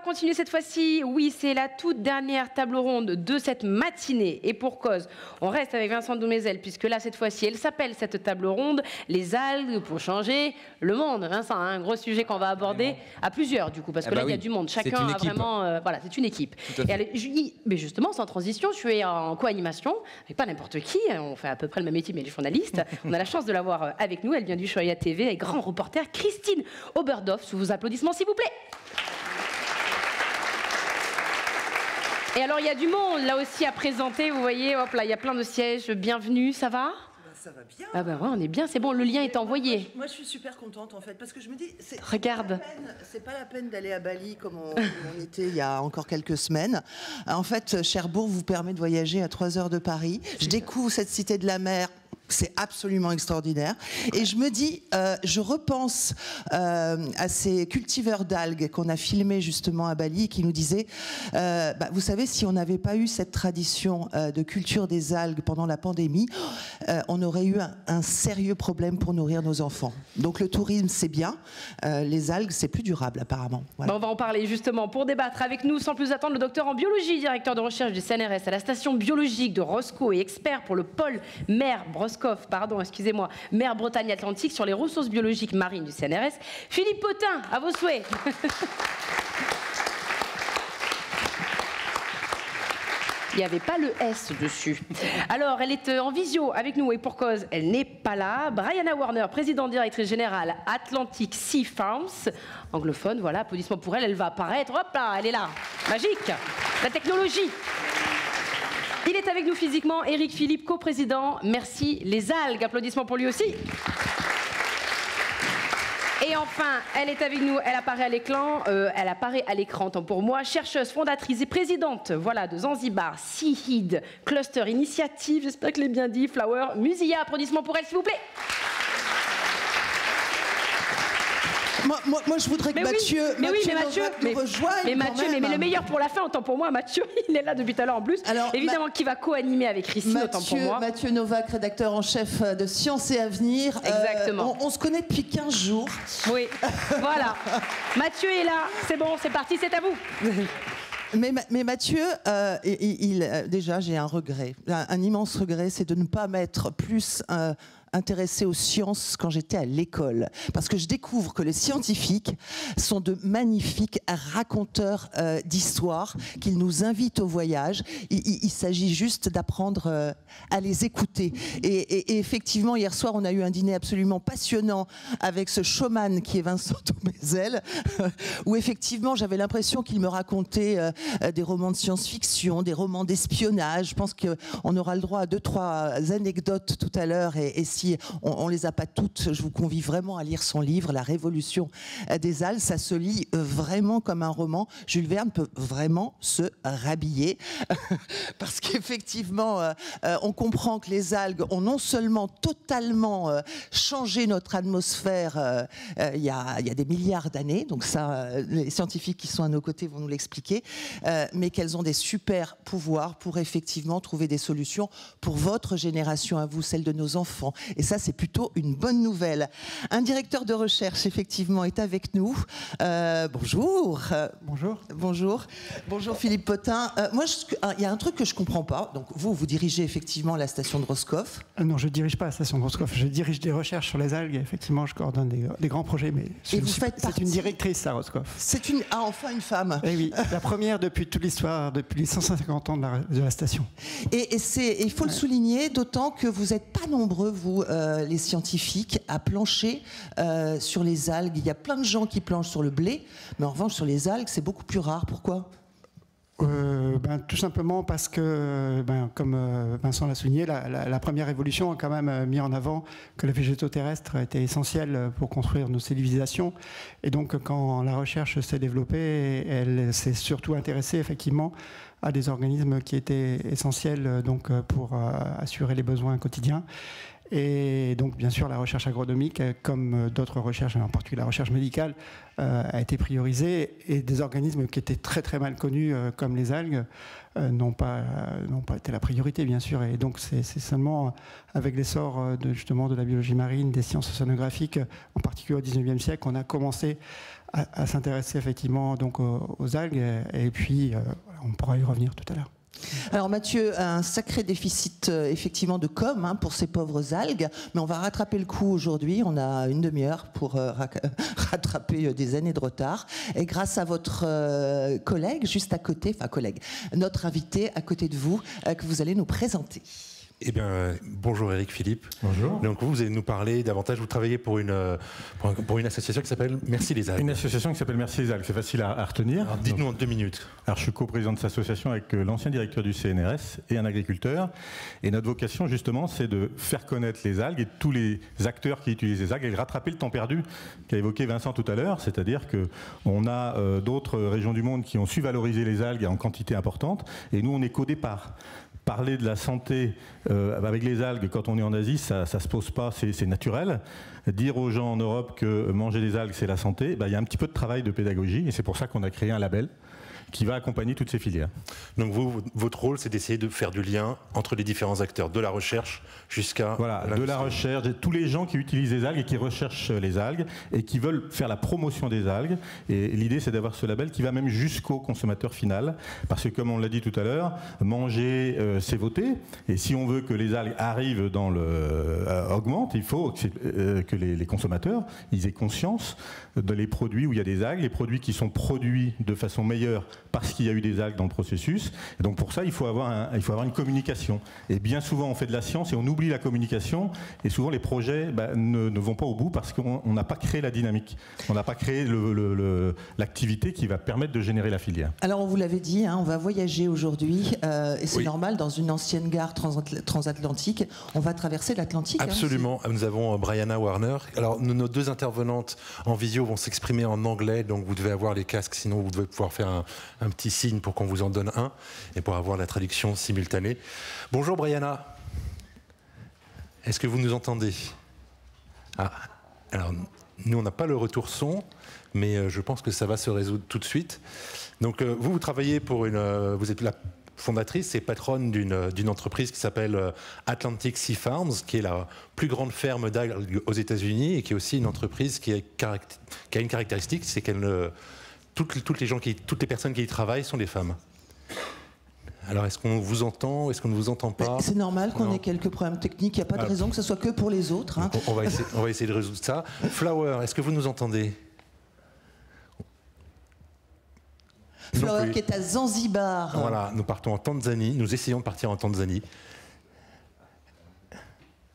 continuer cette fois-ci. Oui, c'est la toute dernière table ronde de cette matinée. Et pour cause, on reste avec Vincent Doumézel, puisque là, cette fois-ci, elle s'appelle cette table ronde les algues pour changer le monde. Vincent, un gros sujet qu'on va aborder à plusieurs, du coup, parce que là, il y a du monde. Chacun a vraiment... voilà, c'est une équipe. Mais justement, sans transition, je suis en co-animation, avec pas n'importe qui. On fait à peu près le même métier, mais les journalistes. On a la chance de l'avoir avec nous. Elle vient du Shoya TV, avec grand reporter Christine Oberdorf. Sous vos applaudissements, s'il vous plaît. Et alors, il y a du monde là aussi à présenter. Vous voyez, hop là, il y a plein de sièges. Bienvenue, ça va ? Ça va bien. Ah ben ouais, on est bien, c'est bon, le lien est envoyé. Moi, je suis super contente en fait, parce que je me dis, regarde, c'est pas la peine d'aller à Bali comme on était il y a encore quelques semaines. En fait, Cherbourg vous permet de voyager à 3 heures de Paris. Je découvre cette cité de la mer. C'est absolument extraordinaire. Et je me dis, je repense à ces cultiveurs d'algues qu'on a filmés justement à Bali, qui nous disaient, vous savez, si on n'avait pas eu cette tradition de culture des algues pendant la pandémie, on aurait eu un sérieux problème pour nourrir nos enfants. Donc le tourisme, c'est bien. Les algues, c'est plus durable apparemment. Voilà. On va en parler justement pour débattre avec nous, sans plus attendre, le docteur en biologie, directeur de recherche du CNRS à la station biologique de Roscoe et expert pour le pôle mer mer Bretagne-Atlantique sur les ressources biologiques marines du CNRS. Philippe Potin, à vos souhaits. Il n'y avait pas le S dessus. Alors, elle est en visio avec nous et pour cause, elle n'est pas là. Brianna Warner, présidente directrice générale Atlantic Sea Farms, anglophone, voilà, applaudissements pour elle, elle va apparaître, hop là, elle est là. Magique, la technologie. Il est avec nous physiquement, Éric Philippe, coprésident. Merci les algues. Applaudissements pour lui aussi. Et enfin, elle est avec nous, elle apparaît à l'écran, tant pour moi, chercheuse, fondatrice et présidente, voilà, de Zanzibar Seahead Cluster Initiative, j'espère que je l'ai bien dit, Flower Musia. Applaudissements pour elle, s'il vous plaît. Moi, je voudrais que Mathieu nous rejoigne. Mais le meilleur pour la fin, autant pour moi, Mathieu, il est là depuis tout à l'heure en plus. Alors, évidemment, qui va co-animer avec Christine, autant pour moi. Mathieu Novak, rédacteur en chef de Science et Avenir. Exactement. On se connaît depuis 15 jours. Oui, voilà. Mathieu est là, c'est bon, c'est parti, c'est à vous. Mais Mathieu, déjà, j'ai un regret, un immense regret, c'est de ne pas m'être plus intéressée aux sciences quand j'étais à l'école. Parce que je découvre que les scientifiques sont de magnifiques raconteurs d'histoires, qu'ils nous invitent au voyage. Il s'agit juste d'apprendre à les écouter. Et effectivement, hier soir, on a eu un dîner absolument passionnant avec ce showman qui est Vincent Doumézel, où effectivement, j'avais l'impression qu'il me racontait des romans de science-fiction, des romans d'espionnage. Je pense qu'on aura le droit à 2-3 anecdotes tout à l'heure, et si on les a pas toutes, je vous convie vraiment à lire son livre, La Révolution des algues. Ça se lit vraiment comme un roman. Jules Verne peut vraiment se rhabiller parce qu'effectivement, on comprend que les algues ont non seulement totalement changé notre atmosphère il y a des milliards d'années, donc ça, les scientifiques qui sont à nos côtés vont nous l'expliquer, mais qu'elles ont des super pouvoirs pour effectivement trouver des solutions pour votre génération à vous, celle de nos enfants. Et ça, c'est plutôt une bonne nouvelle. Un directeur de recherche, effectivement, est avec nous. Bonjour. Bonjour. Bonjour. Bonjour Philippe Potin. Moi, il y a un truc que je ne comprends pas. Donc, vous dirigez effectivement la station de Roscoff. Non, je ne dirige pas la station de Roscoff. Je dirige des recherches sur les algues. Et effectivement, je coordonne des grands projets. Mais c'est une directrice à Roscoff. Enfin une femme. Et oui, la première depuis toute l'histoire, depuis les 150 ans de la station. Et il faut le souligner, d'autant que vous n'êtes pas nombreux, vous, les scientifiques, à plancher sur les algues. Il y a plein de gens qui planchent sur le blé, mais en revanche, sur les algues, c'est beaucoup plus rare. Pourquoi ? Tout simplement parce que, comme Vincent l'a souligné, la première évolution a quand même mis en avant que la végétaux terrestre était essentielle pour construire nos civilisations. Et donc, quand la recherche s'est développée, elle s'est surtout intéressée effectivement à des organismes qui étaient essentiels donc, pour assurer les besoins quotidiens. Et donc, bien sûr, la recherche agronomique, comme d'autres recherches, en particulier la recherche médicale, a été priorisée. Et des organismes qui étaient très très mal connus, comme les algues, n'ont pas été la priorité, bien sûr. Et donc, c'est seulement avec l'essor justement de la biologie marine, des sciences océanographiques, en particulier au XIXe siècle, qu'on a commencé à s'intéresser effectivement donc aux algues, et puis on pourra y revenir tout à l'heure. Alors Mathieu, un sacré déficit effectivement de com pour ces pauvres algues, mais on va rattraper le coup aujourd'hui. On a une demi-heure pour rattraper des années de retard. Et grâce à votre collègue juste à côté, enfin collègue, notre invité à côté de vous, que vous allez nous présenter. Eh bien, bonjour Eric Philippe. Bonjour. Donc vous allez nous parler davantage, vous travaillez pour une association qui s'appelle Merci les algues. Une association qui s'appelle Merci les algues, c'est facile à retenir. Dites-nous en 2 minutes. Alors je suis coprésident de cette association avec l'ancien directeur du CNRS et un agriculteur. Et notre vocation justement, c'est de faire connaître les algues et tous les acteurs qui utilisent les algues et de rattraper le temps perdu qu'a évoqué Vincent tout à l'heure. C'est-à-dire qu'on a d'autres régions du monde qui ont su valoriser les algues en quantité importante et nous on n'est qu'au départ. Parler de la santé avec les algues quand on est en Asie, ça se pose pas, c'est naturel. Dire aux gens en Europe que manger des algues c'est la santé, il y a un petit peu de travail de pédagogie et c'est pour ça qu'on a créé un label qui va accompagner toutes ces filières. Donc vous, votre rôle, c'est d'essayer de faire du lien entre les différents acteurs, de la recherche jusqu'à... Voilà, de la recherche, tous les gens qui utilisent les algues et qui recherchent les algues et qui veulent faire la promotion des algues. Et l'idée, c'est d'avoir ce label qui va même jusqu'au consommateur final. Parce que, comme on l'a dit tout à l'heure, manger, c'est voter. Et si on veut que les algues arrivent dans augmentent, il faut que les consommateurs ils aient conscience de les produits où il y a des algues, les produits qui sont produits de façon meilleure parce qu'il y a eu des algues dans le processus. Et donc pour ça, il faut avoir une communication. Et bien souvent, on fait de la science et on oublie la communication. Et souvent, les projets ne vont pas au bout parce qu'on n'a pas créé la dynamique. On n'a pas créé l'activité qui va permettre de générer la filière. Alors on vous l'avait dit, on va voyager aujourd'hui. Et c'est normal, dans une ancienne gare transatlantique. On va traverser l'Atlantique. Absolument. Nous avons Brianna Warner. Alors nos 2 intervenantes en visio vont s'exprimer en anglais. Donc vous devez avoir les casques, sinon vous devez pouvoir faire un petit signe pour qu'on vous en donne un et pour avoir la traduction simultanée. Bonjour Brianna. Est-ce que vous nous entendez? Alors nous on n'a pas le retour son, mais je pense que ça va se résoudre tout de suite. Donc vous travaillez pour vous êtes la fondatrice et patronne d'une entreprise qui s'appelle Atlantic Sea Farms, qui est la plus grande ferme d'algues aux États-Unis et qui est aussi une entreprise qui a une caractéristique, c'est qu'elle toutes les personnes qui y travaillent sont des femmes. Alors, est-ce qu'on vous entend? Est-ce qu'on ne vous entend pas? C'est normal qu'on ait quelques problèmes techniques. Il n'y a pas de raison que ce soit que pour les autres. On va essayer de résoudre ça. Flower, est-ce que vous nous entendez? Flower qui est à Zanzibar. Voilà, nous partons en Tanzanie. Nous essayons de partir en Tanzanie.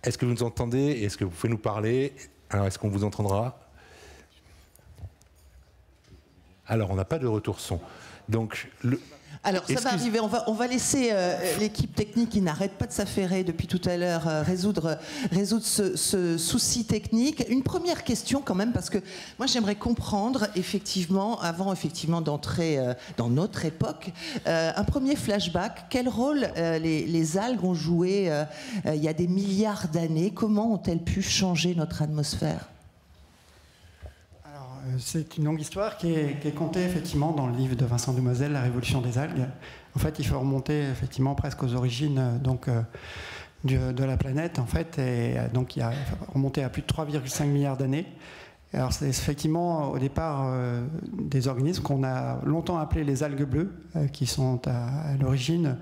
Est-ce que vous nous entendez? Est-ce que vous pouvez nous parler? Alors, est-ce qu'on vous entendra? Alors, on n'a pas de retour son. Donc, alors, ça va arriver. On va laisser l'équipe technique qui n'arrête pas de s'affairer depuis tout à l'heure résoudre ce souci technique. Une première question quand même, parce que moi, j'aimerais comprendre, effectivement, avant d'entrer dans notre époque, un premier flashback. Quel rôle les algues ont joué il y a des milliards d'années? Comment ont-elles pu changer notre atmosphère? C'est une longue histoire qui est contée effectivement dans le livre de Vincent Demoiselle, La Révolution des algues. En fait, il faut remonter effectivement presque aux origines de la planète, en fait, et donc il a remonté à plus de 3,5 milliards d'années. Alors c'est effectivement au départ des organismes qu'on a longtemps appelés les algues bleues, qui sont à l'origine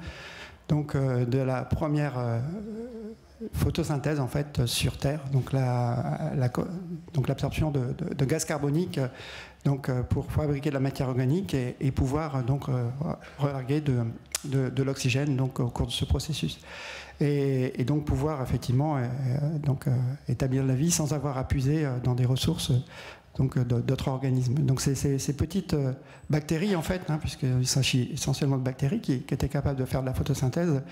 donc de la première photosynthèse en fait sur Terre, donc l'absorption de gaz carbonique pour fabriquer de la matière organique et pouvoir donc relarguer de l'oxygène donc au cours de ce processus et donc pouvoir effectivement établir la vie sans avoir à puiser dans des ressources donc d'autres organismes. Donc ces petites bactéries en fait, puisqu'il s'agit essentiellement de bactéries qui étaient capables de faire de la photosynthèse,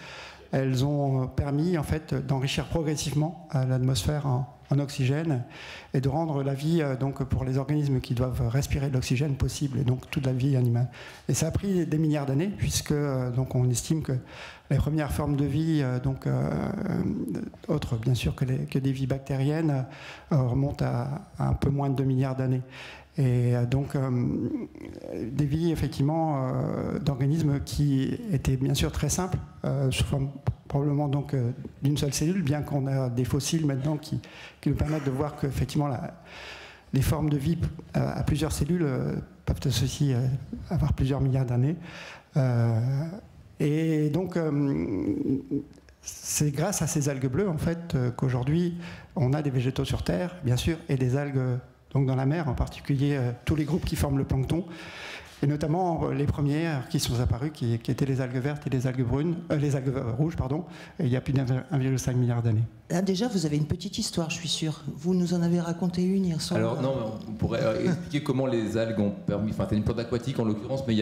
elles ont permis en fait d'enrichir progressivement l'atmosphère en oxygène et de rendre la vie donc pour les organismes qui doivent respirer de l'oxygène possible, et donc toute la vie animale. Et ça a pris des milliards d'années, puisque donc on estime que les premières formes de vie, autres bien sûr que des vies bactériennes, remontent à un peu moins de 2 milliards d'années. Et donc des vies effectivement d'organismes qui étaient bien sûr très simples, sous forme probablement donc d'une seule cellule, bien qu'on a des fossiles maintenant qui nous permettent de voir que effectivement les formes de vie à plusieurs cellules peuvent aussi avoir plusieurs milliards d'années. Et donc, c'est grâce à ces algues bleues, en fait, qu'aujourd'hui, on a des végétaux sur Terre, bien sûr, et des algues donc dans la mer, en particulier tous les groupes qui forment le plancton. Et notamment les premières qui sont apparues, qui étaient les algues vertes et les algues rouges, pardon, il y a plus d'1,5 milliard d'années. Là, déjà, vous avez une petite histoire, je suis sûr. Vous nous en avez raconté une hier soir. Alors non, on pourrait expliquer comment les algues ont permis. Enfin, c'est une plante aquatique en l'occurrence, mais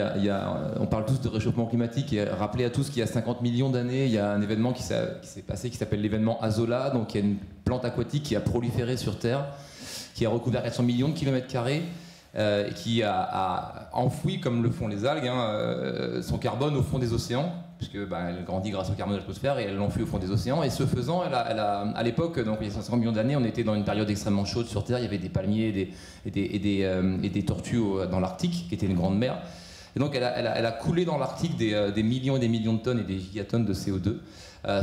on parle tous de réchauffement climatique. Et rappelez à tous qu'il y a 50 millions d'années, il y a un événement qui s'est passé qui s'appelle l'événement Azola. Donc il y a une plante aquatique qui a proliféré sur Terre, qui a recouvert 400 millions de kilomètres carrés. Qui a enfoui, comme le font les algues, son carbone au fond des océans, puisque elle grandit grâce au carbone de l'atmosphère et elle l'enfuit au fond des océans. Et ce faisant, à l'époque, donc il y a 500 millions d'années, on était dans une période extrêmement chaude sur Terre. Il y avait des palmiers et des tortues dans l'Arctique, qui était une grande mer. Et donc elle a coulé dans l'Arctique des millions et des millions de tonnes et des gigatonnes de CO2.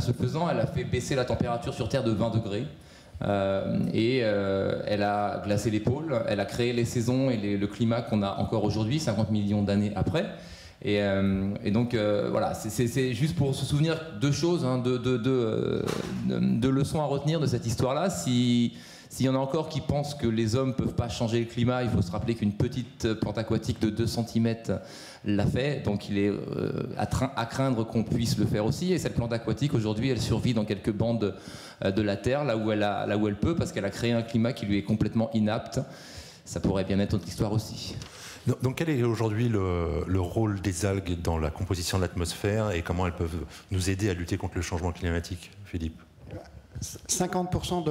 Ce faisant, elle a fait baisser la température sur Terre de 20 degrés. Elle a glacé les pôles, elle a créé les saisons et le climat qu'on a encore aujourd'hui, 50 millions d'années après. Et donc voilà, c'est juste pour se souvenir deux choses, de leçons à retenir de cette histoire-là. S'il y en a encore qui pensent que les hommes ne peuvent pas changer le climat, il faut se rappeler qu'une petite plante aquatique de 2 cm l'a fait, donc il est à craindre qu'on puisse le faire aussi. Et cette plante aquatique, aujourd'hui, elle survit dans quelques bandes de la Terre, là où elle peut, parce qu'elle a créé un climat qui lui est complètement inapte. Ça pourrait bien être notre histoire aussi. Donc quel est aujourd'hui le rôle des algues dans la composition de l'atmosphère et comment elles peuvent nous aider à lutter contre le changement climatique, Philippe ? 50%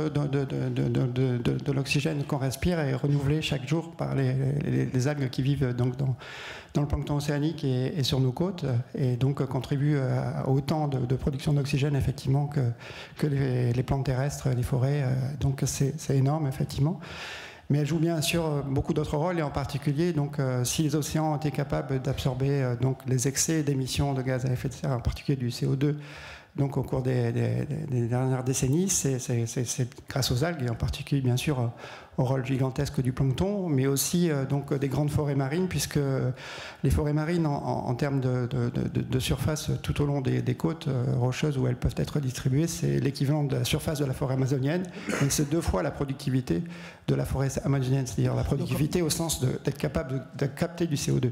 de l'oxygène qu'on respire est renouvelé chaque jour par les algues qui vivent donc dans le plancton océanique et sur nos côtes, et donc contribuent à autant de production d'oxygène effectivement que les plantes terrestres, les forêts. Donc c'est énorme effectivement. Mais elle joue bien sûr beaucoup d'autres rôles, et en particulier donc, si les océans ont été capables d'absorber donc, les excès d'émissions de gaz à effet de serre, en particulier du CO2, donc au cours des dernières décennies, c'est grâce aux algues, et en particulier bien sûr au rôle gigantesque du plancton, mais aussi donc des grandes forêts marines, puisque les forêts marines en termes de surface tout au long des côtes rocheuses où elles peuvent être distribuées, c'est l'équivalent de la surface de la forêt amazonienne, et c'est 2 fois la productivité de la forêt amazonienne, c'est-à-dire la productivité au sens d'être capable de capter du CO2.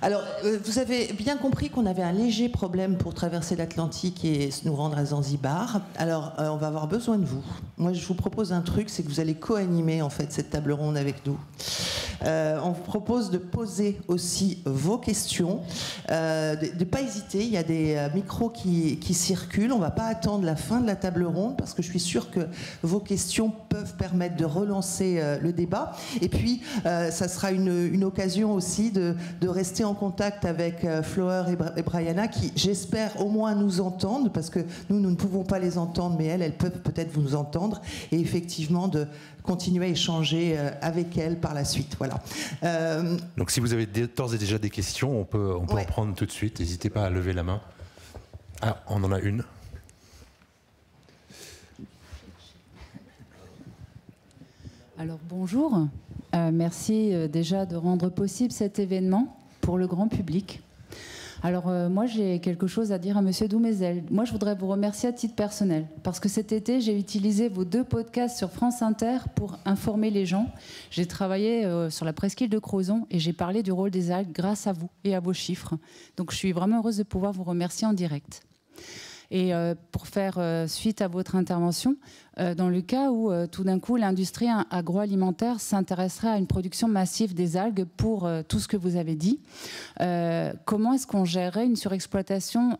Alors, vous avez bien compris qu'on avait un léger problème pour traverser l'Atlantique et nous rendre à Zanzibar. Alors, on va avoir besoin de vous. Moi, je vous propose un truc, c'est que vous allez co-animer en fait cette table ronde avec nous. On vous propose de poser aussi vos questions, de ne pas hésiter. Il y a des micros qui circulent. On ne va pas attendre la fin de la table ronde parce que je suis sûre que vos questions peuvent permettre de relancer le débat. Et puis, ça sera une occasion aussi de rester en contact avec Flower et Brianna qui, j'espère, au moins nous entendent, parce que nous ne pouvons pas les entendre, mais elles peuvent peut-être vous entendre, et effectivement de continuer à échanger avec elles par la suite. Voilà. Donc si vous avez d'ores et déjà des questions, on peut en prendre tout de suite. N'hésitez pas à lever la main. Ah, on en a une. Alors bonjour, merci déjà de rendre possible cet événement pour le grand public. Alors moi j'ai quelque chose à dire à Monsieur Doumézel. Moi je voudrais vous remercier à titre personnel parce que cet été j'ai utilisé vos 2 podcasts sur France Inter pour informer les gens. J'ai travaillé sur la presqu'île de Crozon et j'ai parlé du rôle des algues grâce à vous et à vos chiffres. Donc je suis vraiment heureuse de pouvoir vous remercier en direct. Et pour faire suite à votre intervention, dans le cas où tout d'un coup l'industrie agroalimentaire s'intéresserait à une production massive des algues pour tout ce que vous avez dit, comment est-ce qu'on gérerait une surexploitation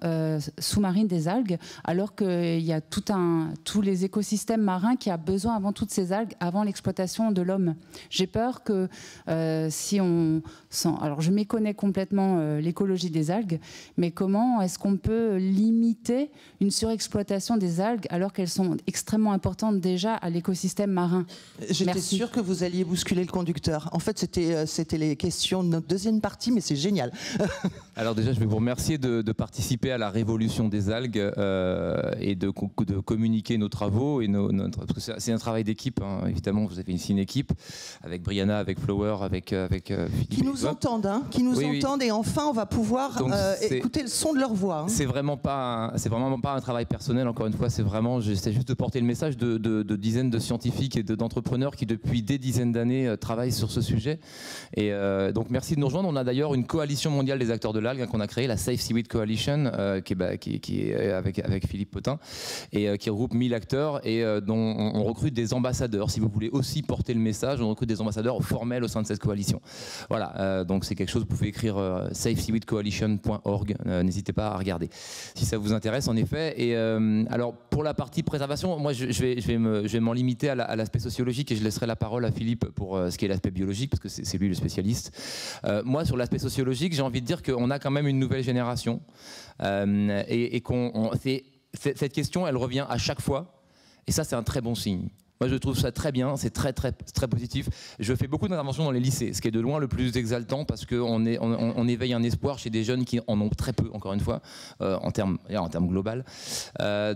sous-marine des algues alors qu'il y a tous les écosystèmes marins qui a besoin avant toutes ces algues, avant l'exploitation de l'homme. J'ai peur que si on... Alors je méconnais complètement l'écologie des algues, mais comment est-ce qu'on peut limiter une surexploitation des algues alors qu'elles sont extrêmement importantes déjà à l'écosystème marin? J'étais sûre que vous alliez bousculer le conducteur. En fait, c'était les questions de notre deuxième partie, mais c'est génial. Alors déjà, je vais vous remercier de participer à la révolution des algues et de communiquer nos travaux. Parce que c'est un travail d'équipe, hein. Évidemment, vous avez ici une équipe avec Brianna, avec Flower, avec Philippe. Qui nous entendent, hein, entendent, et enfin, on va pouvoir écouter le son de leur voix. Hein. C'est vraiment pas un travail personnel, encore une fois, j'essaie juste de porter le message de dizaines de scientifiques et d'entrepreneurs qui, depuis des dizaines d'années, travaillent sur ce sujet. Et donc, merci de nous rejoindre. On a d'ailleurs une coalition mondiale des acteurs de l'algue qu'on a créée, la Safe Seaweed Coalition, qui est avec Philippe Potin, et qui regroupe 1000 acteurs et dont on recrute des ambassadeurs. Si vous voulez aussi porter le message, on recrute des ambassadeurs formels au sein de cette coalition. Voilà, donc c'est quelque chose, vous pouvez écrire safeseaweedcoalition.org, n'hésitez pas à regarder si ça vous intéresse en effet. Et alors pour la partie préservation, moi je vais m'en limiter à l'aspect sociologique et je laisserai la parole à Philippe pour ce qui est l'aspect biologique parce que c'est lui le spécialiste. Moi sur l'aspect sociologique, j'ai envie de dire qu'on a quand même une nouvelle génération et cette question elle revient à chaque fois et ça c'est un très bon signe. Moi, je trouve ça très bien, c'est très positif. Je fais beaucoup d'interventions dans les lycées, ce qui est de loin le plus exaltant parce qu'on éveille un espoir chez des jeunes qui en ont très peu, encore une fois, en termes global.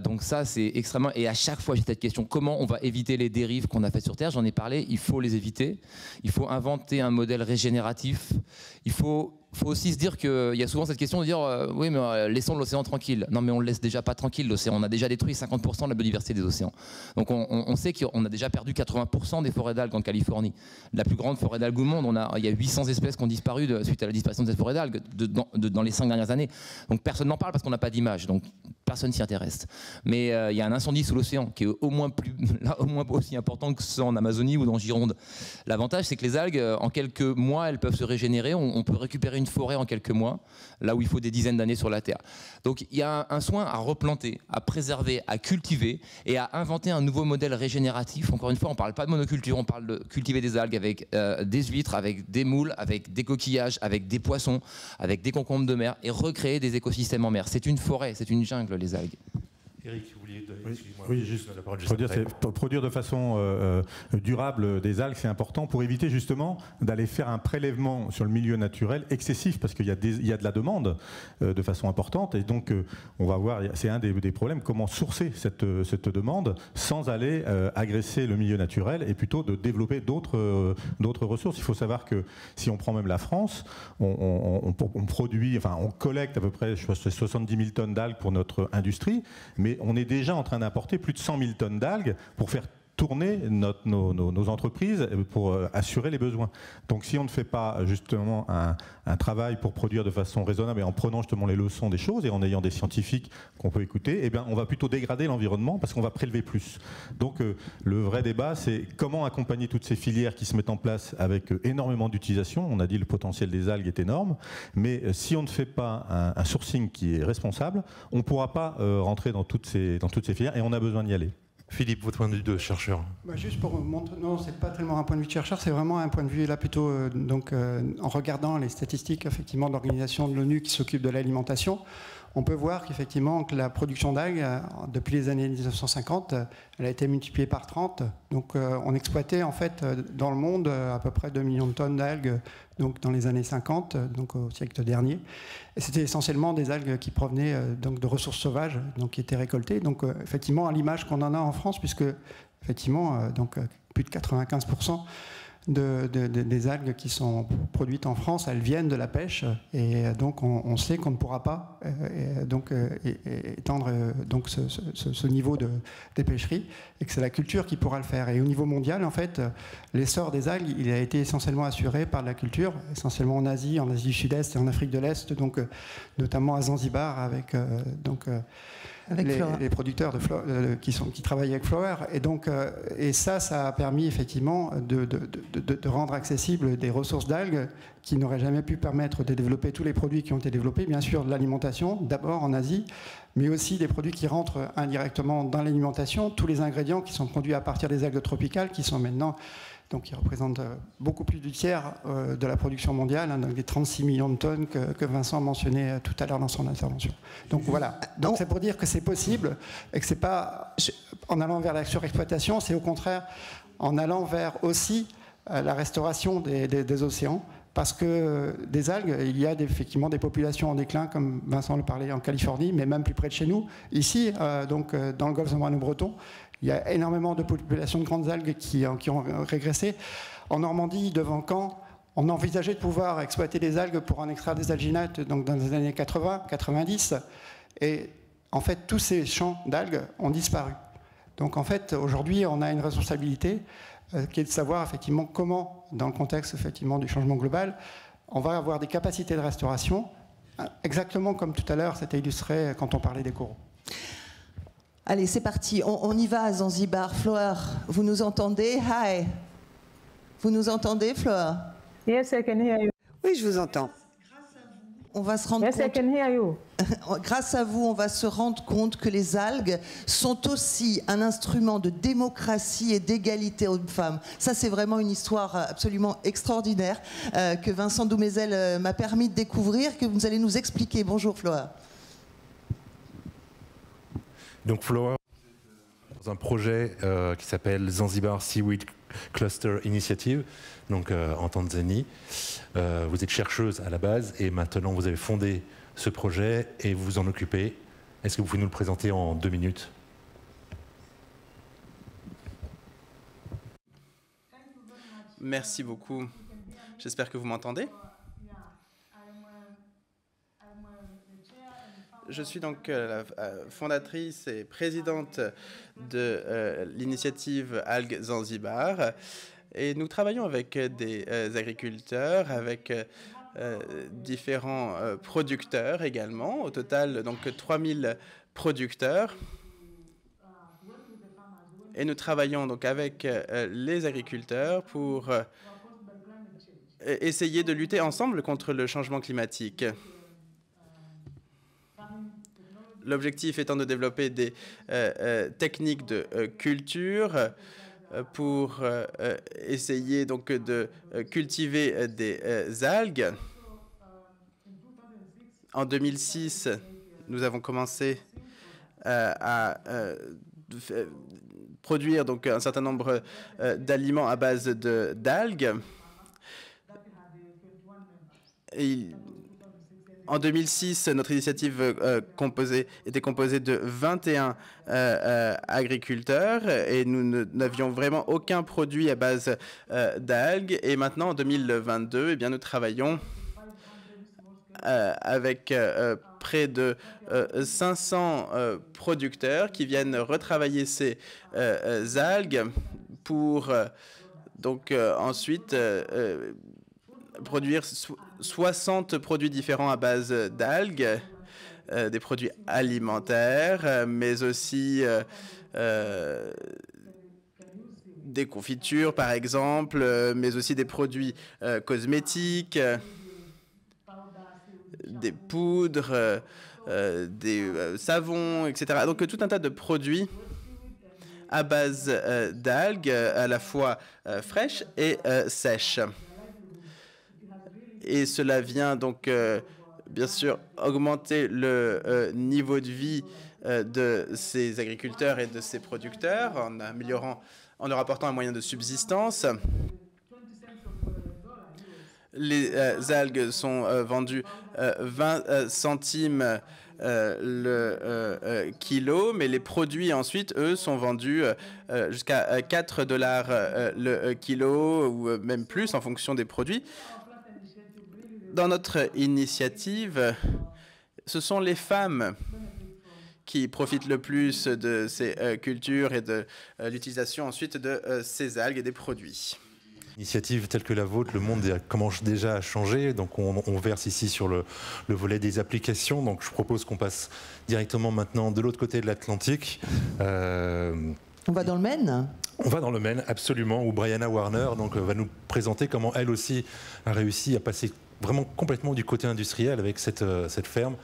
Donc ça, c'est extrêmement... Et à chaque fois, j'ai cette question, comment on va éviter les dérives qu'on a faites sur Terre? J'en ai parlé, il faut les éviter. Il faut inventer un modèle régénératif. Il faut aussi se dire qu'il y a souvent cette question de dire oui mais laissons l'océan tranquille. Non mais on ne le laisse déjà pas tranquille l'océan, on a déjà détruit 50% de la biodiversité des océans. Donc on sait qu'on a déjà perdu 80% des forêts d'algues en Californie. La plus grande forêt d'algues au monde, il y a 800 espèces qui ont disparu suite à la disparition de cette forêt d'algues dans les 5 dernières années. Donc personne n'en parle parce qu'on n'a pas d'image, donc personne s'y intéresse. Mais il y a un incendie sous l'océan qui est au moins aussi important que ça en Amazonie ou dans Gironde. L'avantage c'est que les algues, en quelques mois, elles peuvent se régénérer, on peut récupérer une forêt en quelques mois, là où il faut des dizaines d'années sur la Terre. Donc il y a un soin à replanter, à préserver, à cultiver et à inventer un nouveau modèle régénératif. Encore une fois, on ne parle pas de monoculture, on parle de cultiver des algues avec des huîtres, avec des moules, avec des coquillages, avec des poissons, avec des concombres de mer et recréer des écosystèmes en mer. C'est une forêt, c'est une jungle, les algues. Eric, vous vouliez... Oui, juste produire de façon durable des algues, c'est important pour éviter justement d'aller faire un prélèvement sur le milieu naturel excessif parce qu'il y a de la demande de façon importante et donc on va voir, c'est un des problèmes, comment sourcer cette demande sans aller agresser le milieu naturel et plutôt de développer d'autres ressources. Il faut savoir que si on prend même la France, on collecte à peu près 70 000 tonnes d'algues pour notre industrie, mais on est déjà en train d'importer plus de 100 000 tonnes d'algues pour faire tourner nos entreprises pour assurer les besoins. Donc si on ne fait pas justement un travail pour produire de façon raisonnable et en prenant justement les leçons des choses et en ayant des scientifiques qu'on peut écouter, eh bien on va plutôt dégrader l'environnement parce qu'on va prélever plus. Donc le vrai débat, c'est comment accompagner toutes ces filières qui se mettent en place avec énormément d'utilisation. On a dit le potentiel des algues est énorme, mais si on ne fait pas un sourcing qui est responsable, on ne pourra pas rentrer dans toutes ces filières et on a besoin d'y aller. Philippe, votre point de vue de chercheur. Juste pour montrer, non, c'est pas tellement un point de vue de chercheur, c'est vraiment un point de vue là plutôt en regardant les statistiques effectivement de l'organisation de l'ONU qui s'occupe de l'alimentation. On peut voir qu'effectivement que la production d'algues, depuis les années 1950, elle a été multipliée par 30. Donc on exploitait en fait dans le monde à peu près 2 millions de tonnes d'algues donc dans les années 50, donc au siècle dernier. Et c'était essentiellement des algues qui provenaient donc de ressources sauvages, donc qui étaient récoltées. Donc effectivement à l'image qu'on en a en France, puisque effectivement plus de 95% des algues qui sont produites en France, elles viennent de la pêche et donc on sait qu'on ne pourra pas étendre donc ce niveau des pêcheries et que c'est la culture qui pourra le faire. Et au niveau mondial, en fait, l'essor des algues, il a été essentiellement assuré par la culture, essentiellement en Asie du Sud-Est et en Afrique de l'Est, donc notamment à Zanzibar avec les producteurs qui travaillent avec Flower. Et donc, ça a permis effectivement de rendre accessibles des ressources d'algues qui n'auraient jamais pu permettre de développer tous les produits qui ont été développés. Bien sûr, de l'alimentation, d'abord en Asie, mais aussi des produits qui rentrent indirectement dans l'alimentation, tous les ingrédients qui sont produits à partir des algues tropicales, qui sont maintenant Donc, ils représentent beaucoup plus du tiers de la production mondiale, hein, donc les 36 millions de tonnes que Vincent mentionnait tout à l'heure dans son intervention. Donc voilà. Donc c'est pour dire que c'est possible et que c'est pas en allant vers la surexploitation, c'est au contraire en allant vers aussi la restauration des océans. Parce que des algues, il y a effectivement des populations en déclin, comme Vincent le parlait en Californie, mais même plus près de chez nous. Ici, donc dans le golfe de Morano-Breton, il y a énormément de populations de grandes algues qui ont régressé. En Normandie, devant Caen, on envisageait de pouvoir exploiter des algues pour en extraire des alginates donc dans les années 80, 90. Et en fait, tous ces champs d'algues ont disparu. Donc en fait, aujourd'hui, on a une responsabilité qui est de savoir effectivement comment, dans le contexte effectivement du changement global, on va avoir des capacités de restauration, exactement comme tout à l'heure, c'était illustré quand on parlait des coraux. Allez, c'est parti. On y va à Zanzibar. Fleur, vous nous entendez? Hi. Vous nous entendez, Fleur? Yes, I can hear you. Oui, je vous entends. On va se rendre Yes, I compte. can hear you. Grâce à vous, on va se rendre compte que les algues sont aussi un instrument de démocratie et d'égalité hommes-femmes. Ça, c'est vraiment une histoire absolument extraordinaire que Vincent Doumézel m'a permis de découvrir, que vous allez nous expliquer. Bonjour, Flora. Donc Flora, dans un projet qui s'appelle Zanzibar Seaweed Cluster Initiative, donc en Tanzanie. Vous êtes chercheuse à la base et maintenant vous avez fondé ce projet et vous vous en occupez. Est-ce que vous pouvez nous le présenter en 2 minutes? Merci beaucoup. J'espère que vous m'entendez. Je suis donc la fondatrice et présidente de l'initiative Algues Zanzibar. Et nous travaillons avec des agriculteurs, avec différents producteurs également. Au total, donc 3000 producteurs. Et nous travaillons donc avec les agriculteurs pour essayer de lutter ensemble contre le changement climatique. L'objectif étant de développer des techniques de culture pour essayer donc de cultiver des algues. En 2006, nous avons commencé à produire donc un certain nombre d'aliments à base d'algues. En 2006, notre initiative était composée de 21 agriculteurs et nous n'avions vraiment aucun produit à base d'algues. Et maintenant, en 2022, eh bien, nous travaillons avec près de 500 producteurs qui viennent retravailler ces algues pour donc ensuite produire 60 produits différents à base d'algues, des produits alimentaires, mais aussi des confitures par exemple, mais aussi des produits cosmétiques, des poudres, des savons, etc. Donc tout un tas de produits à base d'algues, à la fois fraîches et sèches. Et cela vient donc, bien sûr, augmenter le niveau de vie de ces agriculteurs et de ces producteurs en leur apportant un moyen de subsistance. Les algues sont vendues 20 centimes le kilo, mais les produits ensuite, eux, sont vendus jusqu'à 4 $ le kilo ou même plus en fonction des produits. Dans notre initiative, ce sont les femmes qui profitent le plus de ces cultures et de l'utilisation ensuite de ces algues et des produits. Initiative telle que la vôtre, le monde commence déjà à changer. Donc on verse ici sur le volet des applications. Donc je propose qu'on passe directement maintenant de l'autre côté de l'Atlantique. On va dans le Maine? On va dans le Maine, absolument, où Brianna Warner donc, va nous présenter comment elle aussi a réussi à passer vraiment complètement du côté industriel avec cette ferme.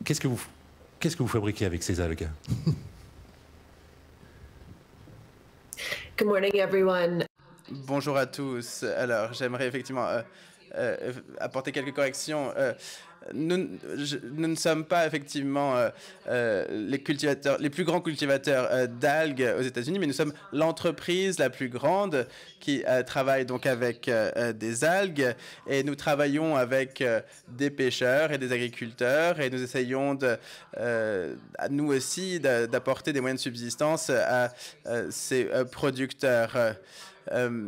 Qu'est-ce que vous fabriquez avec ces algues? Good morning, everyone. Bonjour à tous. Alors, j'aimerais effectivement apporter quelques corrections. Nous ne sommes pas effectivement les plus grands cultivateurs d'algues aux États-Unis, mais nous sommes l'entreprise la plus grande qui travaille donc avec des algues, et nous travaillons avec des pêcheurs et des agriculteurs, et nous essayons nous aussi d'apporter des moyens de subsistance à ces producteurs.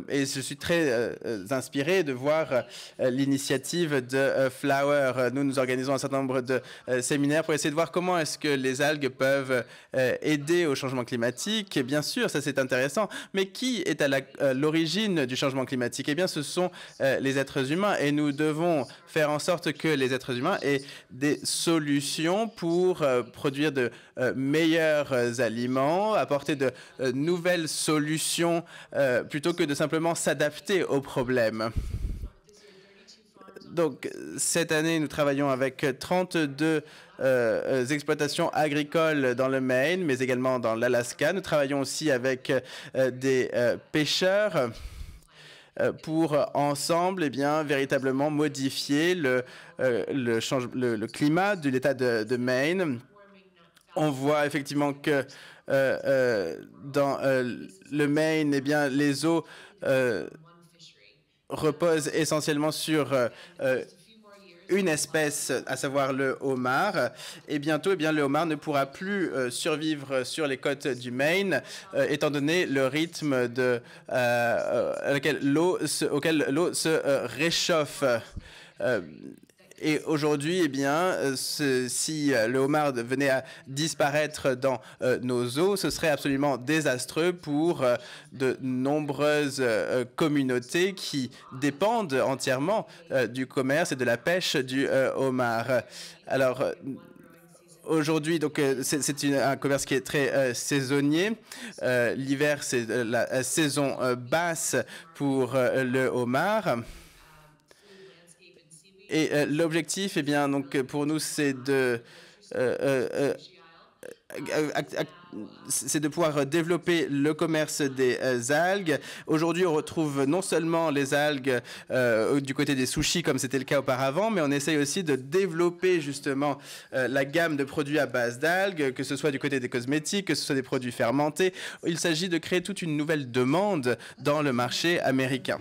Et je suis très inspiré de voir l'initiative de Flower. Nous organisons un certain nombre de séminaires pour essayer de voir comment est-ce que les algues peuvent aider au changement climatique. Et bien sûr, ça c'est intéressant, mais qui est à l'origine du changement climatique? Eh bien, ce sont les êtres humains, et nous devons faire en sorte que les êtres humains aient des solutions pour produire de meilleurs aliments, apporter de nouvelles solutions plutôt que de simplement s'adapter aux problèmes. Donc, cette année, nous travaillons avec 32 exploitations agricoles dans le Maine, mais également dans l'Alaska. Nous travaillons aussi avec des pêcheurs pour ensemble, eh bien, véritablement modifier le climat de l'État de Maine. On voit effectivement que dans le Maine, eh bien, les eaux reposent essentiellement sur une espèce, à savoir le homard. Et bientôt, eh bien, le homard ne pourra plus survivre sur les côtes du Maine, étant donné le rythme auquel l'eau se réchauffe. Et aujourd'hui, eh bien, si le homard venait à disparaître dans nos eaux, ce serait absolument désastreux pour de nombreuses communautés qui dépendent entièrement du commerce et de la pêche du homard. Alors, aujourd'hui, donc, c'est un commerce qui est très saisonnier. L'hiver, c'est la saison basse pour le homard. Et l'objectif, eh bien, donc, pour nous, c'est de pouvoir développer le commerce des algues. Aujourd'hui, on retrouve non seulement les algues du côté des sushis, comme c'était le cas auparavant, mais on essaye aussi de développer justement la gamme de produits à base d'algues, que ce soit du côté des cosmétiques, que ce soit des produits fermentés. Il s'agit de créer toute une nouvelle demande dans le marché américain.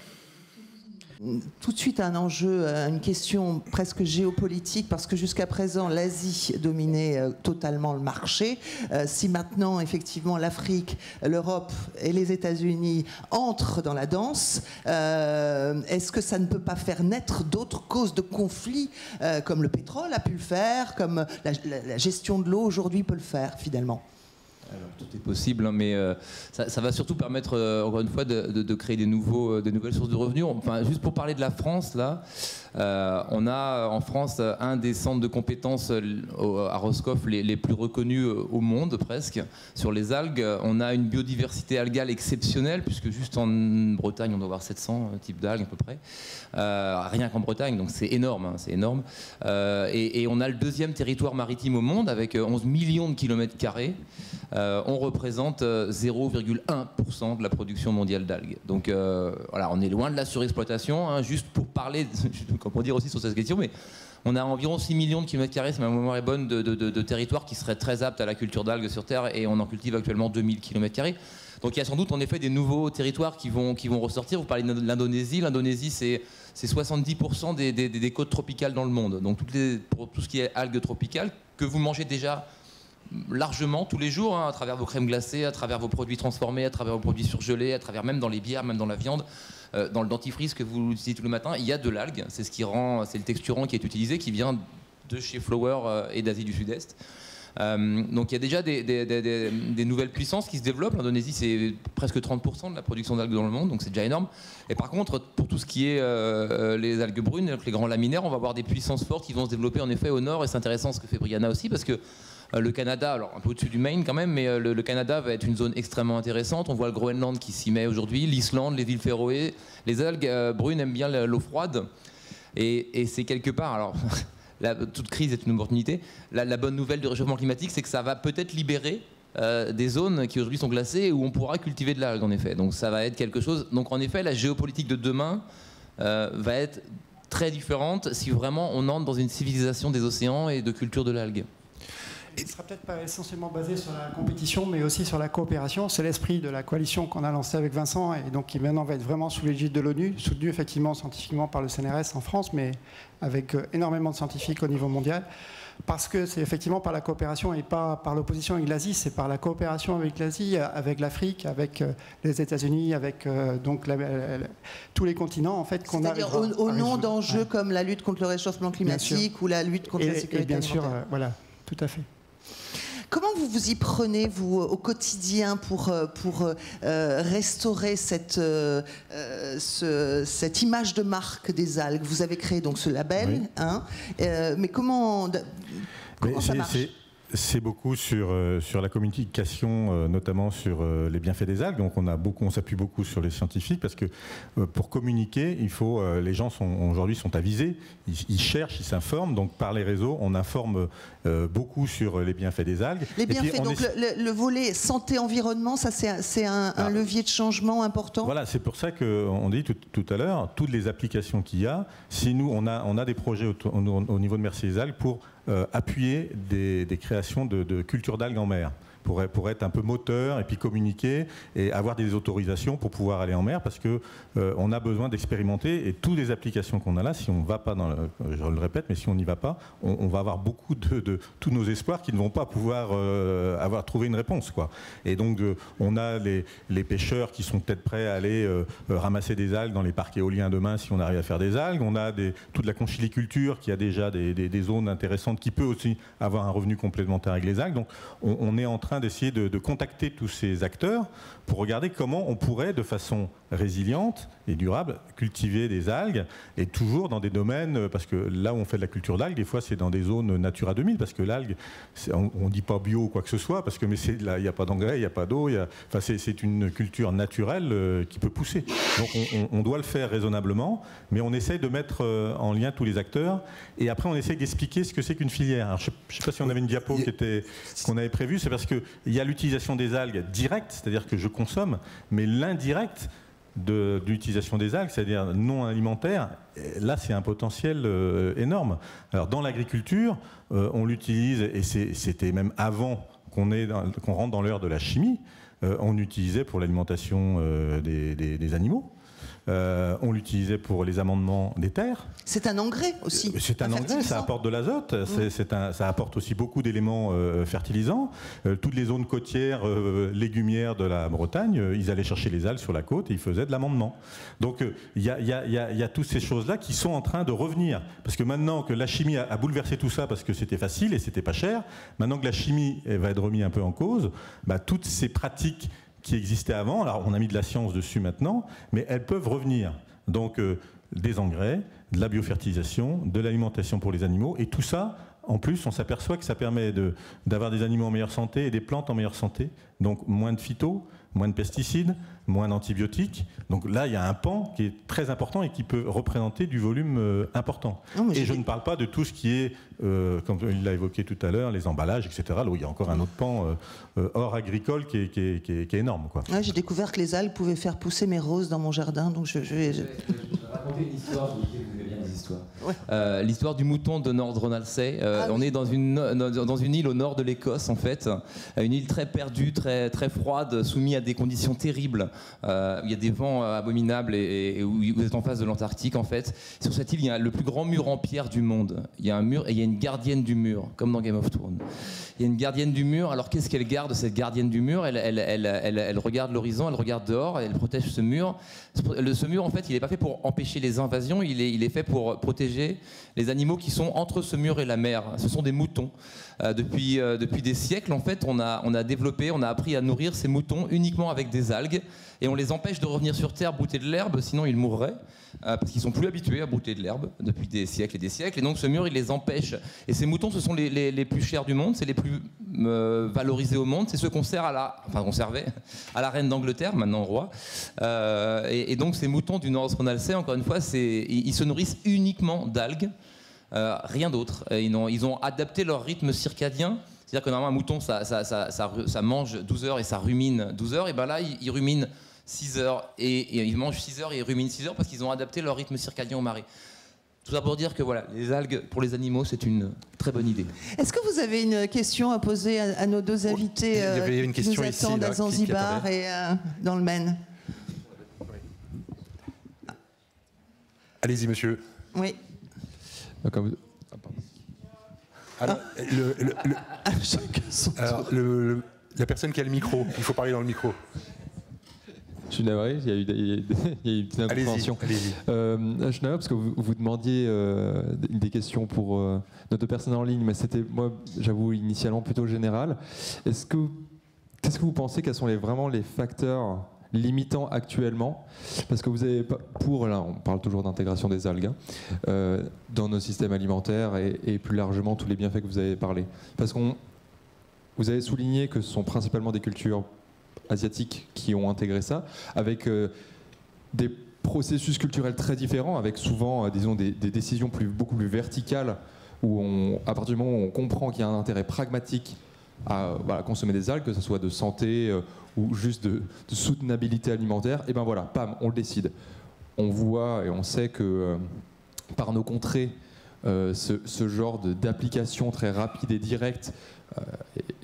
Tout de suite un enjeu, une question presque géopolitique, parce que jusqu'à présent l'Asie dominait totalement le marché. Si maintenant effectivement l'Afrique, l'Europe et les États-Unis entrent dans la danse, est-ce que ça ne peut pas faire naître d'autres causes de conflits, comme le pétrole a pu le faire, comme la gestion de l'eau aujourd'hui peut le faire finalement? Alors, tout est possible, hein, mais ça va surtout permettre, encore une fois, de créer des nouvelles sources de revenus. Enfin, juste pour parler de la France, là, on a en France un des centres de compétences à Roscoff les plus reconnus au monde, presque, sur les algues. On a une biodiversité algale exceptionnelle, puisque juste en Bretagne, on doit avoir 700 types d'algues à peu près. Rien qu'en Bretagne, donc c'est énorme, hein, c'est énorme. Et on a le deuxième territoire maritime au monde, avec 11 millions de kilomètres carrés. On représente 0,1% de la production mondiale d'algues. Donc voilà, on est loin de la surexploitation. Hein, juste pour parler, pour dire aussi sur cette question, mais on a environ 6 millions de kilomètres carrés, si ma mémoire est bonne, de territoires qui seraient très aptes à la culture d'algues sur Terre, et on en cultive actuellement 2000 kilomètres carrés. Donc il y a sans doute en effet des nouveaux territoires qui vont ressortir. Vous parlez de l'Indonésie. L'Indonésie, c'est 70% des côtes tropicales dans le monde. Donc pour tout ce qui est algues tropicales, que vous mangez déjà largement tous les jours, hein, à travers vos crèmes glacées, à travers vos produits transformés, à travers vos produits surgelés, à travers même dans les bières, même dans la viande, dans le dentifrice que vous utilisez tout le matin, il y a de l'algue. C'est le texturant qui est utilisé, qui vient de chez Flower et d'Asie du Sud-Est. Donc il y a déjà des nouvelles puissances qui se développent. L'Indonésie, c'est presque 30% de la production d'algues dans le monde, donc c'est déjà énorme. Et par contre, pour tout ce qui est les algues brunes, les grands laminaires, on va avoir des puissances fortes qui vont se développer en effet au nord. Et c'est intéressant ce que fait Brianna aussi, parce que le Canada, alors un peu au-dessus du Maine quand même, mais le Canada va être une zone extrêmement intéressante. On voit le Groenland qui s'y met aujourd'hui, l'Islande, les îles Féroé. Les algues brunes aiment bien l'eau froide. Et c'est quelque part, alors toute crise est une opportunité. La bonne nouvelle du réchauffement climatique, c'est que ça va peut-être libérer des zones qui aujourd'hui sont glacées où on pourra cultiver de l'algue en effet. Donc ça va être quelque chose. Donc en effet, la géopolitique de demain va être très différente si vraiment on entre dans une civilisation des océans et de culture de l'algue. Il ne sera peut-être pas essentiellement basé sur la compétition, mais aussi sur la coopération. C'est l'esprit de la coalition qu'on a lancée avec Vincent, et donc qui maintenant va être vraiment sous l'égide de l'ONU, soutenu effectivement scientifiquement par le CNRS en France, mais avec énormément de scientifiques au niveau mondial. Parce que c'est effectivement par la coopération et pas par l'opposition avec l'Asie, c'est par la coopération avec l'Asie, avec l'Afrique, avec les États-Unis, avec donc tous les continents en fait qu'on a. C'est-à-dire au nom d'enjeux comme la lutte contre le réchauffement climatique ou la lutte contre la sécurité alimentaire. Et bien sûr, voilà, tout à fait. Comment vous vous y prenez, vous, au quotidien pour restaurer cette image de marque des algues? Vous avez créé donc ce label, oui. Hein, mais comment ça marche? C'est beaucoup sur la communication, notamment sur les bienfaits des algues. Donc on s'appuie beaucoup sur les scientifiques parce que pour communiquer, les gens aujourd'hui sont avisés, ils cherchent, ils s'informent. Donc par les réseaux, on informe beaucoup sur les bienfaits des algues. Les bienfaits, donc le volet santé-environnement, ça c'est un levier de changement important. Voilà, c'est pour ça qu'on dit tout à l'heure, toutes les applications qu'il y a, si nous on a des projets au niveau de Merci les algues pour appuyer des créations de cultures d'algues en mer, pour être un peu moteur et puis communiquer et avoir des autorisations pour pouvoir aller en mer, parce que on a besoin d'expérimenter, et toutes les applications qu'on a là, si on ne va pas je le répète, mais si on n'y va pas, on va avoir beaucoup de tous nos espoirs qui ne vont pas pouvoir avoir trouvé une réponse, quoi. Et donc on a les pêcheurs qui sont peut-être prêts à aller ramasser des algues dans les parcs éoliens demain si on arrive à faire des algues. On a toute la conchiliculture qui a déjà des zones intéressantes, qui peut aussi avoir un revenu complémentaire avec les algues. Donc on est en train d'essayer de contacter tous ces acteurs pour regarder comment on pourrait, de façon résiliente et durable, cultiver des algues, et toujours dans des domaines, parce que là où on fait de la culture d'algues, des fois c'est dans des zones Natura 2000, parce que l'algue, on ne dit pas bio ou quoi que ce soit, parce que il n'y a pas d'engrais, il n'y a pas d'eau, c'est une culture naturelle qui peut pousser. Donc on doit le faire raisonnablement, mais on essaye de mettre en lien tous les acteurs, et après on essaye d'expliquer ce que c'est qu'une filière. Alors, je ne sais pas si on avait une diapo qu'on avait prévue, c'est parce qu'il y a l'utilisation des algues directe, c'est-à-dire que je consomme, mais l'indirect de l'utilisation des algues, c'est-à-dire non alimentaire, là c'est un potentiel énorme. Alors dans l'agriculture, on l'utilise, et c'était même avant qu'on rentre dans l'ère de la chimie, on l'utilisait pour l'alimentation des animaux. On l'utilisait pour les amendements des terres. C'est un engrais aussi. C'est un engrais, ça apporte de l'azote, ça apporte aussi beaucoup d'éléments fertilisants. Toutes les zones côtières, légumières de la Bretagne, ils allaient chercher les algues sur la côte et ils faisaient de l'amendement. Donc il y a toutes ces choses-là qui sont en train de revenir. Parce que maintenant que la chimie a bouleversé tout ça, parce que c'était facile et c'était pas cher, maintenant que la chimie va être remise un peu en cause, toutes ces pratiques qui existaient avant, alors on a mis de la science dessus maintenant, mais elles peuvent revenir. Donc des engrais, de la biofertilisation, de l'alimentation pour les animaux, et tout ça, en plus, on s'aperçoit que ça permet d'avoir des animaux en meilleure santé et des plantes en meilleure santé, donc moins de phyto, moins de pesticides, moins d'antibiotiques. Donc là, il y a un pan qui est très important et qui peut représenter du volume important. Et je ne parle pas de tout ce qui est, comme il l'a évoqué tout à l'heure, les emballages, etc. Là où il y a encore un autre pan hors agricole qui est énorme, quoi. Ouais, j'ai découvert que les algues pouvaient faire pousser mes roses dans mon jardin, donc je vais raconter une histoire. Vous aimez bien les histoires. Ouais. L'histoire du mouton de Nordronaldsay. On est dans une île au nord de l'Écosse, en fait, une île très perdue, très très froide, soumise à des conditions terribles. Il y a des vents abominables et où vous êtes en face de l'Antarctique, en fait. Sur cette île, il y a le plus grand mur en pierre du monde. Il y a un mur et il y a une gardienne du mur, comme dans Game of Thrones. Il y a une gardienne du mur. Alors qu'est-ce qu'elle garde, cette gardienne du mur? Elle regarde l'horizon, elle regarde dehors, elle protège ce mur. Ce mur, en fait, il n'est pas fait pour empêcher les invasions, il est fait pour protéger les animaux qui sont entre ce mur et la mer. Ce sont des moutons. Depuis des siècles, en fait, on a développé, on a appris à nourrir ces moutons uniquement avec des algues, et on les empêche de revenir sur Terre brouter de l'herbe, sinon ils mourraient, parce qu'ils sont plus habitués à brouter de l'herbe depuis des siècles et des siècles, et donc ce mur, il les empêche. Et ces moutons, ce sont les plus chers du monde, c'est les plus valorisés au monde, c'est ceux qu'on conservait à la reine d'Angleterre, maintenant roi. Et donc ces moutons du Nordronaldsay, encore une fois, ils se nourrissent uniquement d'algues, rien d'autre. Ils ont adapté leur rythme circadien C'est-à-dire que normalement un mouton ça mange 12 heures et ça rumine 12 heures, et ben là il rumine 6 heures et il mange 6 heures et il rumine 6 heures parce qu'ils ont adapté leur rythme circadien au marée. Tout ça pour dire que voilà, les algues pour les animaux, c'est une très bonne idée. Est-ce que vous avez une question à poser à nos deux invités Il y avait une question qui nous attendent à Zanzibar et dans le Maine? Allez-y, monsieur. Oui. Alors, la personne qui a le micro, il faut parler dans le micro. Je suis navré, il y a eu une petite incompréhension. Allez-y. Je suis navré parce que vous demandiez des questions pour nos deux personnes en ligne, mais c'était, moi, j'avoue, initialement plutôt général. Qu'est-ce que vous pensez, quels sont vraiment les facteurs limitants actuellement? Parce que vous avez, là, on parle toujours d'intégration des algues, dans nos systèmes alimentaires et plus largement tous les bienfaits que vous avez parlé. Parce que vous avez souligné que ce sont principalement des cultures asiatiques qui ont intégré ça, avec des processus culturels très différents, avec souvent, disons, des décisions beaucoup plus verticales, où à partir du moment où on comprend qu'il y a un intérêt pragmatique à consommer des algues, que ce soit de santé ou juste de soutenabilité alimentaire, et ben voilà, pam, on le décide. On voit et on sait que par nos contrées, ce genre d'application très rapide et directe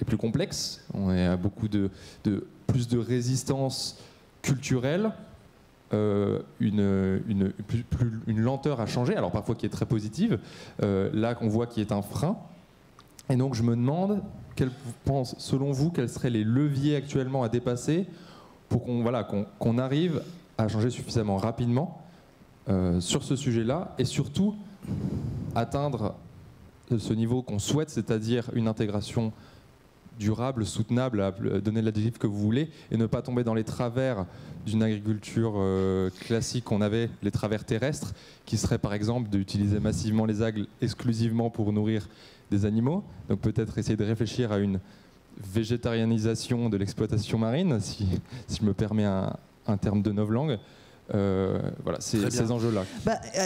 est plus complexe. On a beaucoup plus de résistance culturelle, une lenteur à changer, alors parfois qui est très positive, là qu'on voit qui est un frein. Et donc je me demande, selon vous, quels seraient les leviers actuellement à dépasser pour qu'on arrive à changer suffisamment rapidement sur ce sujet-là, et surtout atteindre ce niveau qu'on souhaite, c'est-à-dire une intégration durable, soutenable, donner l'adjectif que vous voulez, et ne pas tomber dans les travers d'une agriculture classique qu'on avait, les travers terrestres, qui serait par exemple d'utiliser massivement les algues exclusivement pour nourrir des animaux. Donc peut-être essayer de réfléchir à une végétarianisation de l'exploitation marine, si je me permets un terme de novlangue. Voilà, ces enjeux-là.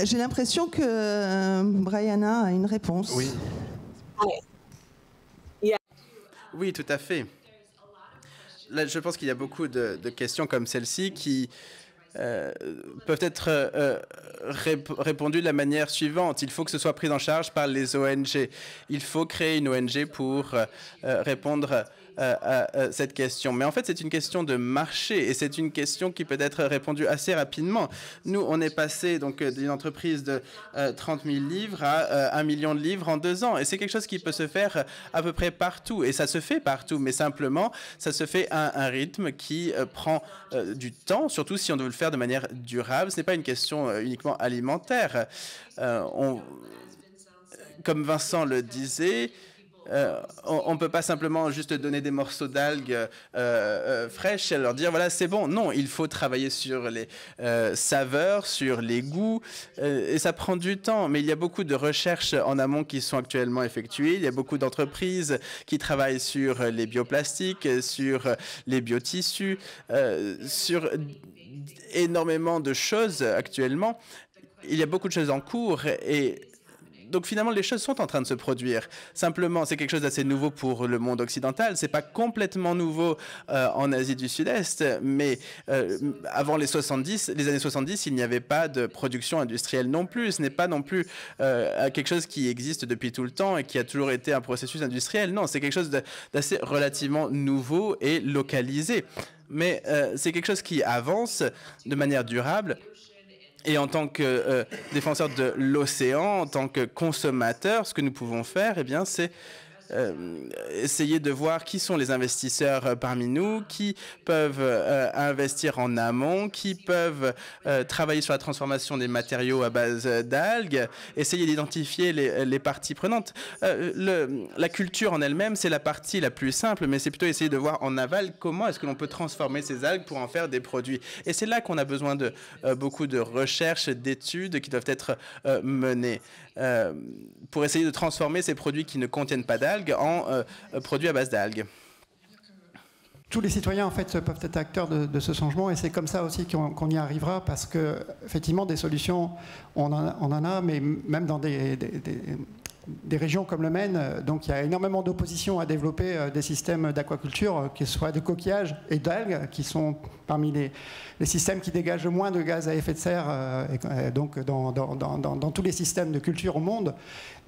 J'ai l'impression que Brianna a une réponse. Oui. Oui, tout à fait. Là, je pense qu'il y a beaucoup de questions comme celle-ci qui peuvent être répondues de la manière suivante. Il faut que ce soit pris en charge par les ONG. Il faut créer une ONG pour répondre à cette question. Mais en fait, c'est une question de marché et c'est une question qui peut être répondue assez rapidement. Nous, on est passé donc d'une entreprise de 30 000 livres à 1 million de livres en 2 ans. Et c'est quelque chose qui peut se faire à peu près partout. Et ça se fait partout, mais simplement, ça se fait à un rythme qui prend du temps, surtout si on veut le faire de manière durable. Ce n'est pas une question uniquement alimentaire. Comme Vincent le disait, on ne peut pas simplement juste donner des morceaux d'algues fraîches et leur dire voilà c'est bon. Non, il faut travailler sur les saveurs, sur les goûts et ça prend du temps. Mais il y a beaucoup de recherches en amont qui sont actuellement effectuées. Il y a beaucoup d'entreprises qui travaillent sur les bioplastiques, sur les biotissus, sur énormément de choses actuellement. Il y a beaucoup de choses en cours et donc finalement, les choses sont en train de se produire. Simplement, c'est quelque chose d'assez nouveau pour le monde occidental. C'est pas complètement nouveau en Asie du Sud-Est, mais avant les années 70, il n'y avait pas de production industrielle non plus. Ce n'est pas non plus quelque chose qui existe depuis tout le temps et qui a toujours été un processus industriel. Non, c'est quelque chose d'assez relativement nouveau et localisé. Mais c'est quelque chose qui avance de manière durable. Et en tant que défenseur de l'océan, en tant que consommateur, ce que nous pouvons faire, eh bien, c'est essayer de voir qui sont les investisseurs parmi nous, qui peuvent investir en amont, qui peuvent travailler sur la transformation des matériaux à base d'algues, essayer d'identifier les parties prenantes. La culture en elle-même, c'est la partie la plus simple, mais c'est plutôt essayer de voir en aval comment est-ce que l'on peut transformer ces algues pour en faire des produits. Et c'est là qu'on a besoin de beaucoup de recherches, d'études qui doivent être menées pour essayer de transformer ces produits qui ne contiennent pas d'algues en produits à base d'algues. Tous les citoyens en fait peuvent être acteurs de ce changement et c'est comme ça aussi qu'on y arrivera parce que effectivement des solutions on en a mais même dans des régions comme le Maine, donc il y a énormément d'opposition à développer des systèmes d'aquaculture, qui soient de coquillages et d'algues, qui sont parmi les systèmes qui dégagent le moins de gaz à effet de serre, donc dans tous les systèmes de culture au monde.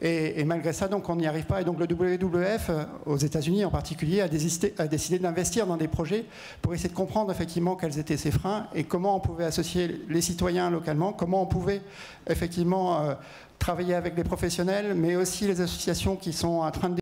Et malgré ça, donc, on n'y arrive pas. Et donc le WWF, aux États-Unis en particulier, a décidé d'investir dans des projets pour essayer de comprendre effectivement quels étaient ces freins et comment on pouvait associer les citoyens localement, comment on pouvait effectivement travailler avec les professionnels, mais aussi les associations qui sont en train de